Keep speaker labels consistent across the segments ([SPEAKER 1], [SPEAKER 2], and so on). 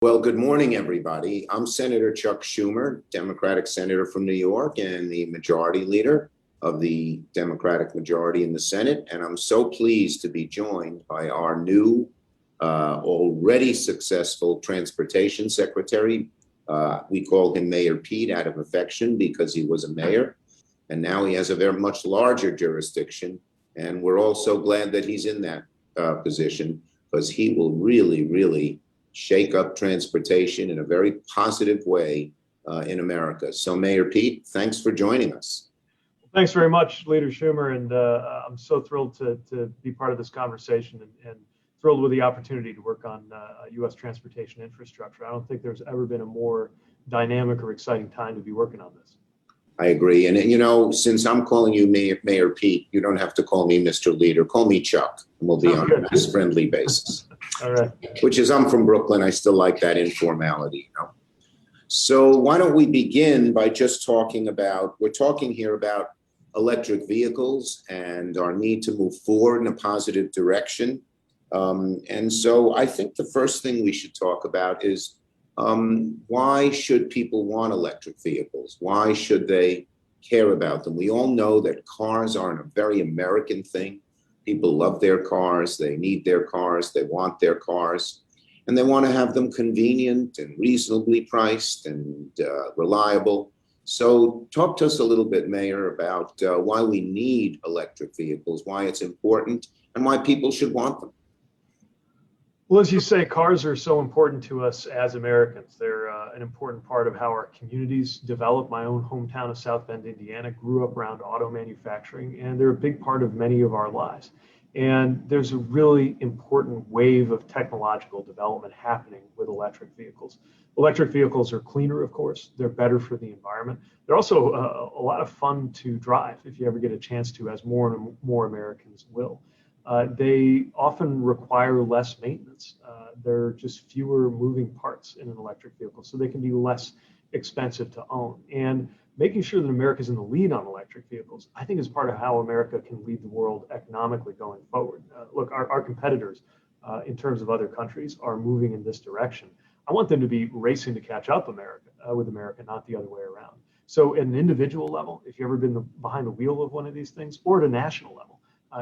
[SPEAKER 1] Well, good morning, everybody. I'm Senator Chuck Schumer, Democratic Senator from New York and the Majority Leader of the Democratic majority in the Senate. And I'm so pleased to be joined by our new, already successful Transportation Secretary. We call him Mayor Pete out of affection because he was a mayor. And now he has a very much larger jurisdiction. And we're all so glad that he's in that position because he will really shake up transportation in a very positive way in America. So Mayor Pete, thanks for joining us.
[SPEAKER 2] Thanks very much, Leader Schumer, and I'm so thrilled to be part of this conversation and thrilled with the opportunity to work on U.S. transportation infrastructure. I don't think there's ever been a more dynamic or exciting time to be working on this.
[SPEAKER 1] I agree. And, you know, since I'm calling you Mayor Pete, you don't have to call me Mr. Leader. Call me Chuck, and we'll be on a nice friendly basis.
[SPEAKER 2] All right.
[SPEAKER 1] Which is, I'm from Brooklyn. I still like that informality, you know. So why don't we begin by just talking about, we're talking here about electric vehicles and our need to move forward in a positive direction. And so I think the first thing we should talk about is why should people want electric vehicles? Why should they care about them? We all know that cars aren't a very American thing. People love their cars, they need their cars, they want their cars, and they want to have them convenient and reasonably priced and reliable. So talk to us a little bit, Mayor, about why we need electric vehicles, why it's important, and why people should want them.
[SPEAKER 2] Well, as you say, cars are so important to us as Americans. They're an important part of how our communities develop. My own hometown of South Bend, Indiana, grew up around auto manufacturing, and they're a big part of many of our lives. And there's a really important wave of technological development happening with electric vehicles. Electric vehicles are cleaner, of course. They're better for the environment. They're also a lot of fun to drive if you ever get a chance to, as more and more Americans will. They often require less maintenance. There are just fewer moving parts in an electric vehicle, so they can be less expensive to own. And making sure that America's in the lead on electric vehicles, I think, is part of how America can lead the world economically going forward. Look, our competitors, in terms of other countries, are moving in this direction. I want them to be racing to catch up with America, not the other way around. So at an individual level, if you've ever been behind the wheel of one of these things, or at a national level,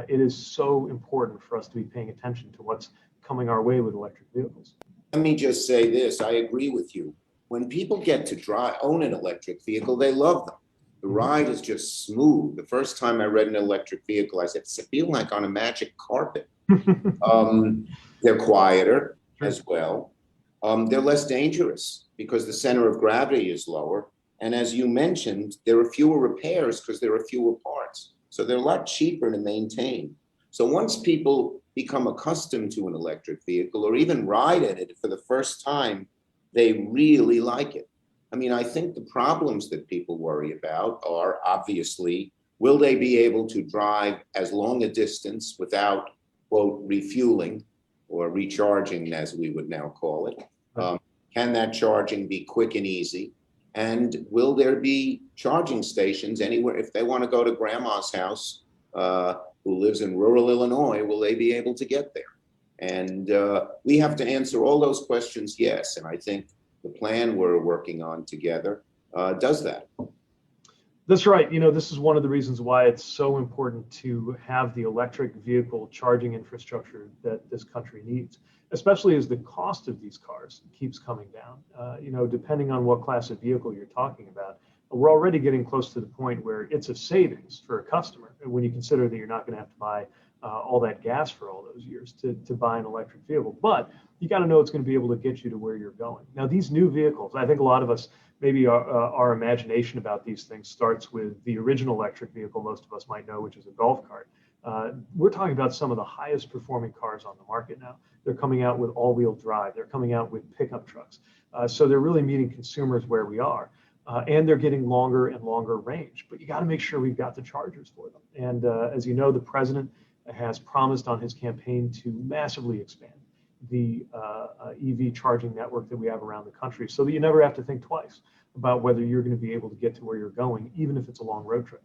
[SPEAKER 2] it is so important for us to be paying attention to what's coming our way with electric vehicles.
[SPEAKER 1] Let me just say this, I agree with you. When people get to own an electric vehicle, they love them. The ride is just smooth. The first time I read an electric vehicle, I said, I feel like on a magic carpet. They're quieter as well. They're less dangerous because the center of gravity is lower. And as you mentioned, there are fewer repairs because there are fewer parts. So they're a lot cheaper to maintain. So once people become accustomed to an electric vehicle or even ride in it for the first time, they really like it. I mean, I think the problems that people worry about are obviously, will they be able to drive as long a distance without, quote, refueling or recharging, as we would now call it? Can that charging be quick and easy? And will there be charging stations anywhere? If they want to go to grandma's house, who lives in rural Illinois, will they be able to get there? And we have to answer all those questions, yes. And I think the plan we're working on together does that.
[SPEAKER 2] That's right. You know, this is one of the reasons why it's so important to have the electric vehicle charging infrastructure that this country needs, especially as the cost of these cars keeps coming down. You know, depending on what class of vehicle you're talking about, we're already getting close to the point where it's a savings for a customer when you consider that you're not going to have to buy all that gas for all those years to buy an electric vehicle. But you got to know it's going to be able to get you to where you're going. Now, these new vehicles, I think a lot of us, maybe our imagination about these things starts with the original electric vehicle most of us might know, which is a golf cart. We're talking about some of the highest performing cars on the market now. They're coming out with all-wheel drive. They're coming out with pickup trucks. So they're really meeting consumers where we are. And they're getting longer and longer range. But you got to make sure we've got the chargers for them. And as you know, the president has promised on his campaign to massively expand the EV charging network that we have around the country so that you never have to think twice about whether you're going to be able to get to where you're going, even if it's a long road trip.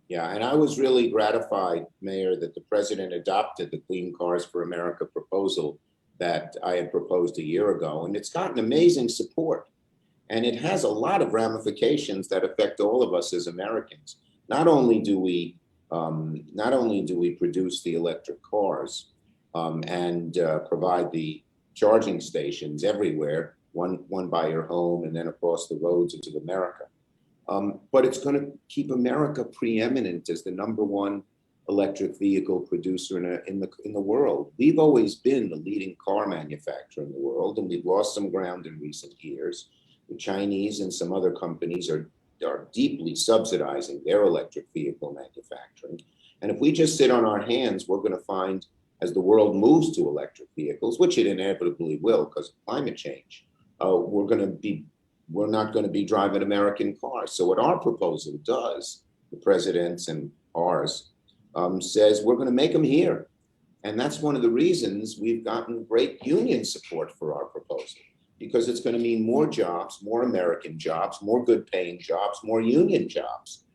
[SPEAKER 1] Yeah, and I was really gratified, Mayor, that the president adopted the Clean Cars for America proposal that I had proposed a year ago, and it's gotten amazing support. And it has a lot of ramifications that affect all of us as Americans. Not only do we produce the electric cars and provide the charging stations everywhere, one by your home and then across the roads into America, but it's going to keep America preeminent as the #1 electric vehicle producer in the world. We've always been the leading car manufacturer in the world, and we've lost some ground in recent years. The Chinese and some other companies are deeply subsidizing their electric vehicle manufacturing. And if we just sit on our hands, we're going to find, as the world moves to electric vehicles, which it inevitably will because of climate change, we're not going to be driving American cars. So what our proposal does, the president's and ours, says we're going to make them here. And that's one of the reasons we've gotten great union support for our proposal, because it's going to mean more jobs, more American jobs, more good paying jobs, more union jobs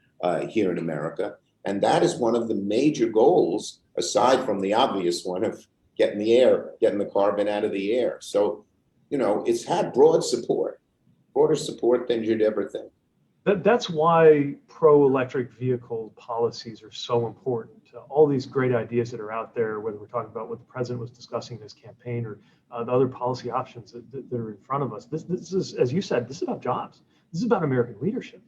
[SPEAKER 1] here in America. And that is one of the major goals, aside from the obvious one of getting the carbon out of the air. So, it's had broader support than you'd ever think.
[SPEAKER 2] That's why pro-electric vehicle policies are so important. All these great ideas that are out there, whether we're talking about what the president was discussing in his campaign or the other policy options that are in front of us. This is, as you said, this is about jobs. This is about American leadership.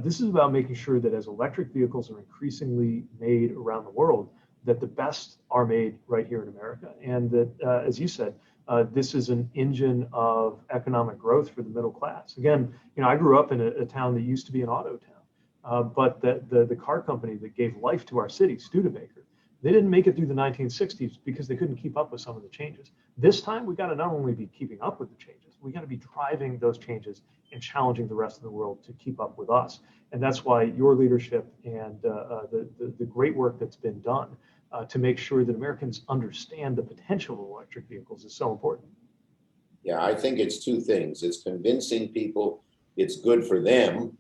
[SPEAKER 2] This is about making sure that as electric vehicles are increasingly made around the world, that the best are made right here in America. And that, as you said, this is an engine of economic growth for the middle class. Again, I grew up in a town that used to be an auto town, but the car company that gave life to our city, Studebaker, they didn't make it through the 1960s because they couldn't keep up with some of the changes. This time, we got to not only be keeping up with the changes, we got to be driving those changes and challenging the rest of the world to keep up with us. And that's why your leadership and the great work that's been done to make sure that Americans understand the potential of electric vehicles is so important.
[SPEAKER 1] Yeah, I think it's two things. It's convincing people it's good for them,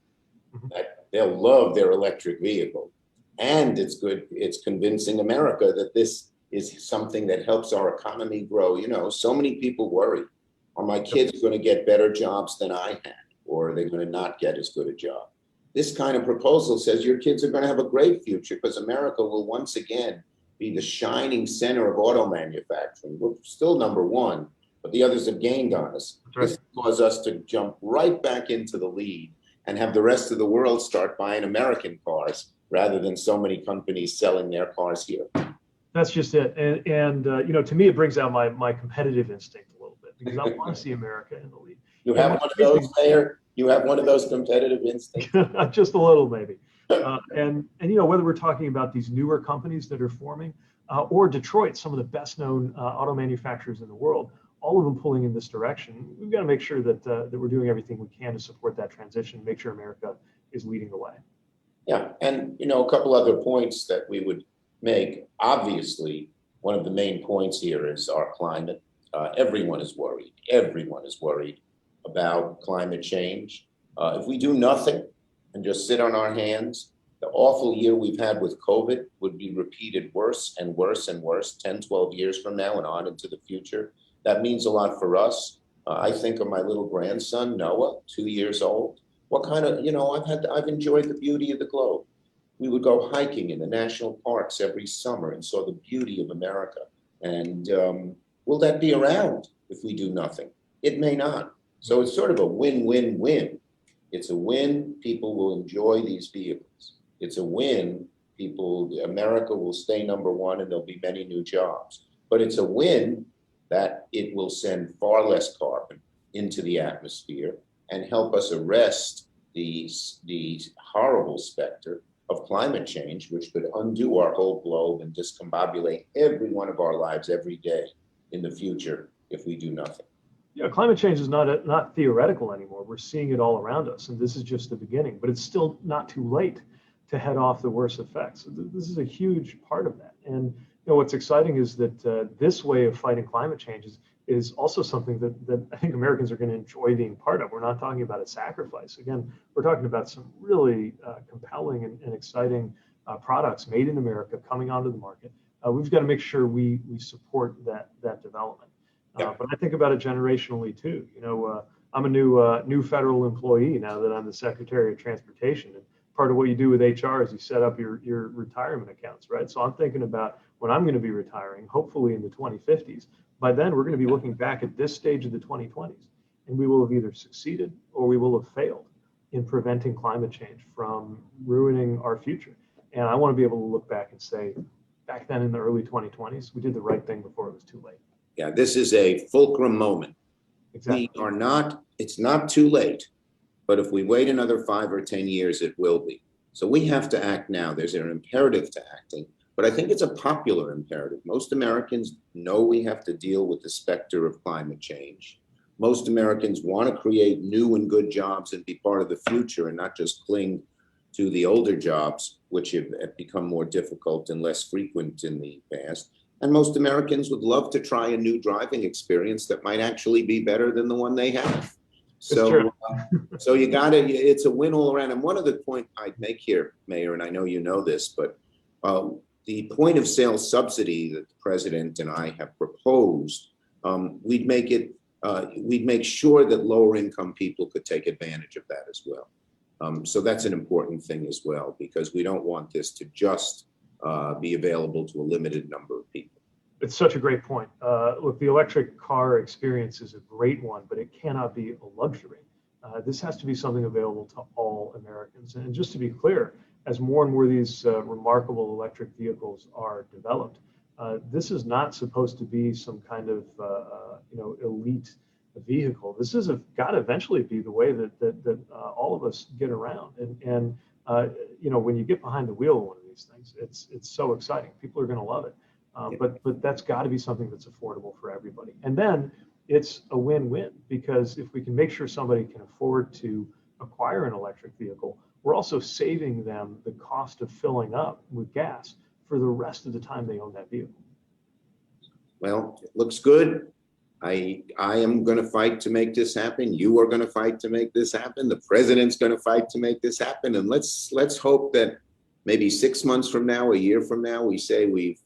[SPEAKER 1] that they'll love their electric vehicle. And it's convincing America that this is something that helps our economy grow. So many people worry, are my kids going to get better jobs than I had, or are they going to not get as good a job? This kind of proposal says your kids are going to have a great future because America will once again be the shining center of auto manufacturing. We're still #1, but the others have gained on us.
[SPEAKER 2] Right.
[SPEAKER 1] This caused us to jump right back into the lead and have the rest of the world start buying American cars rather than so many companies selling their cars here.
[SPEAKER 2] That's just it. And to me, it brings out my competitive instinct a little bit because I want to see America in the lead.
[SPEAKER 1] You have one of those, Mayor? You have one of those competitive instincts?
[SPEAKER 2] Just a little, maybe. And whether we're talking about these newer companies that are forming or Detroit, some of the best known auto manufacturers in the world, all of them pulling in this direction, we've got to make sure that we're doing everything we can to support that transition, make sure America is leading the way.
[SPEAKER 1] Yeah, and a couple other points that we would make. Obviously, one of the main points here is our climate. Everyone is worried. Everyone is worried about climate change. If we do nothing and just sit on our hands, the awful year we've had with COVID would be repeated worse and worse and worse 10, 12 years from now and on into the future. That means a lot for us. I think of my little grandson, Noah, 2 years old. What kind of, I've enjoyed the beauty of the globe. We would go hiking in the national parks every summer and saw the beauty of America. And will that be around if we do nothing? It may not. So it's sort of a win-win-win. It's a win, people will enjoy these vehicles. It's a win, America will stay #1 and there'll be many new jobs. But it's a win that it will send far less carbon into the atmosphere and help us arrest the horrible specter of climate change, which could undo our whole globe and discombobulate every one of our lives every day in the future if we do nothing.
[SPEAKER 2] Climate change is not theoretical anymore. We're seeing it all around us, and this is just the beginning. But it's still not too late to head off the worst effects. This is a huge part of that. And what's exciting is that this way of fighting climate change is also something that I think Americans are going to enjoy being part of. We're not talking about a sacrifice. Again, we're talking about some really compelling and exciting products made in America coming onto the market. We've got to make sure we support that development.
[SPEAKER 1] Yeah.
[SPEAKER 2] But I think about it generationally too. I'm a new federal employee now that I'm the Secretary of Transportation, and part of what you do with HR is you set up your retirement accounts, right? So I'm thinking about when I'm going to be retiring, hopefully in the 2050s. By then, we're going to be looking back at this stage of the 2020s, and we will have either succeeded or we will have failed in preventing climate change from ruining our future. And I want to be able to look back and say, back then in the early 2020s, we did the right thing before it was too late.
[SPEAKER 1] Yeah, this is a fulcrum moment.
[SPEAKER 2] Exactly.
[SPEAKER 1] It's not too late, but if we wait another 5 or 10 years, it will be. So we have to act now. There's an imperative to acting, but I think it's a popular imperative. Most Americans know we have to deal with the specter of climate change. Most Americans want to create new and good jobs and be part of the future and not just cling to the older jobs, which have become more difficult and less frequent in the past. And most Americans would love to try a new driving experience that might actually be better than the one they have. So, so it's a win all around. And one other point I'd make here, Mayor, and I know you know this, but the point of sale subsidy that the president and I have proposed, we'd make sure that lower income people could take advantage of that as well. So that's an important thing as well, because we don't want this to just be available to a limited number of people.
[SPEAKER 2] It's such a great point. Look, the electric car experience is a great one, but it cannot be a luxury. This has to be something available to all Americans. And just to be clear, as more and more of these remarkable electric vehicles are developed, this is not supposed to be some kind of elite vehicle. This is got to eventually be the way that all of us get around. And when you get behind the wheel of one of these things, it's so exciting. People are going to love it. But that's got to be something that's affordable for everybody. And then it's a win-win, because if we can make sure somebody can afford to acquire an electric vehicle, we're also saving them the cost of filling up with gas for the rest of the time they own that vehicle.
[SPEAKER 1] Well, it looks good. I am going to fight to make this happen. You are going to fight to make this happen. The president's going to fight to make this happen. And let's hope that maybe 6 months from now, a year from now, we say we've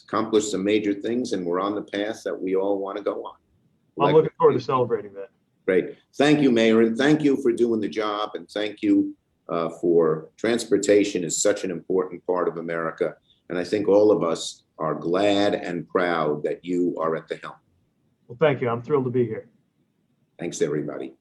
[SPEAKER 1] accomplished some major things and we're on the path that we all want to go on.
[SPEAKER 2] I'm looking forward to celebrating that.
[SPEAKER 1] Great. Thank you, Mayor, and thank you for doing the job, and thank you for transportation is such an important part of America. And I think all of us are glad and proud that you are at the helm.
[SPEAKER 2] Well, thank you. I'm thrilled to be here.
[SPEAKER 1] Thanks, everybody.